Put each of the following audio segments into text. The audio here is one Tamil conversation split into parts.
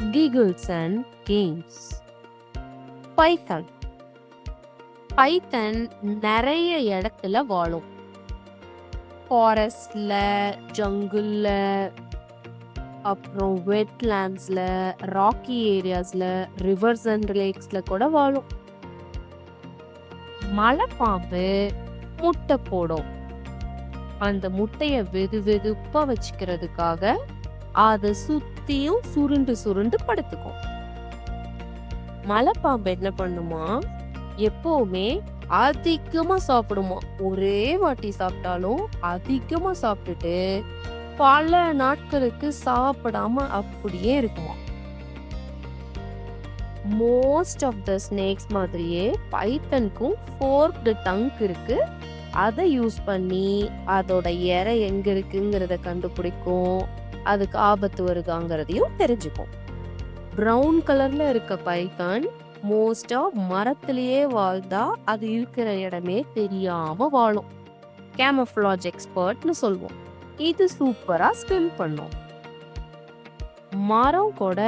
giggles and games. பைத்தன் பைத்தன் நிறைய இடத்துல வாழும். ஃபாரஸ்ட்ல, ஜங்குள்ல, அப்புறம் வெட்லேண்ட்ஸ்ல, ராக்கி ஏரியாஸ்ல, ரிவர்ஸ் அண்ட் லேக்ஸ்ல கூட வாழும். மலைப்பாம்பு முட்டை போடும். அந்த முட்டைய வெதுவெதுப்பா வச்சுக்கிறதுக்காக அதை சுத்தியும் சுருண்டு சுருண்டு படுத்துக்கும். மலைப்பாம்பு என்ன பண்ணுமா, எப்பவுமே அதிகமா சாப்பிடுமா. ஒரே வாட்டி சாப்பிட்டாலும் அதிகமா சாப்பிட்டுட்டு பல நாட்களுக்கு சாப்பிடாம அப்படியே இருக்குமா. மோஸ்ட் ஆஃப் த ஸ்னேக்ஸ் மாதிரியே பைத்தனுக்கும் ஃபோர்க்டு டங்க் இருக்கு. அதை யூஸ் பண்ணி அதோட இறை எங்க இருக்குங்கிறத கண்டுபிடிக்கும். அதுக்கு ஆபத்து வருதாங்கிறதையும் தெரிஞ்சுக்கும். ப்ரௌன் கலர்ல இருக்க பைத்தான் மோஸ்டா மரத்திலேயே வாழ்ந்தா அது இருக்கிற இடமே தெரியாம வாழும். கேமஃப்ளாஜ் எக்ஸ்பர்ட்னு சொல்லுவோம். இது சூப்பரா ஸ்விம் பண்ணும். மரம் கூட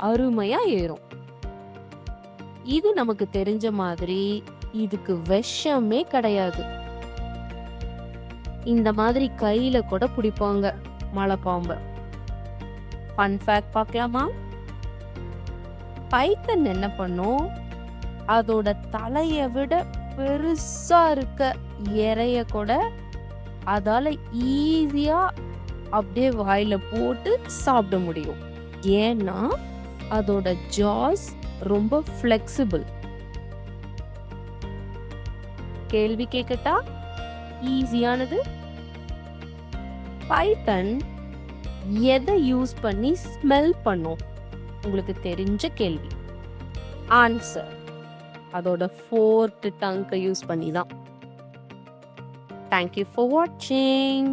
அருமையா ஏறும். இது நமக்கு தெரிஞ்ச மாதிரி இதுக்கு விஷமே கிடையாது. இந்த மாதிரி கையில கூட பிடிப்பாங்க மலைப்பாம்பை. ஃபன் ஃபேக்ட் பார்க்கலாமா? பைத்தன் என்ன பண்ணும், அதோட தலைய விட பெருசா இருக்க இறைய கூட அதால ஈஸியா அப்படியே வாயில போட்டு சாப்பிட முடியும். ஏன்னா அதோட ஜாஸ் ரொம்ப ஃப்ளெக்சிபிள். கேள்வி கேட்கட்டா? ஈஸியானது. பைத்தன் எதை யூஸ் பண்ணி ஸ்மெல் பண்ணும்? உங்களுக்கு தெரிஞ்ச கேள்வி. ஆன்சர், அதோட ஃபோர்த் டங்கை யூஸ் பண்ணி தான். தேங்க்யூ ஃபார் வாட்சிங்.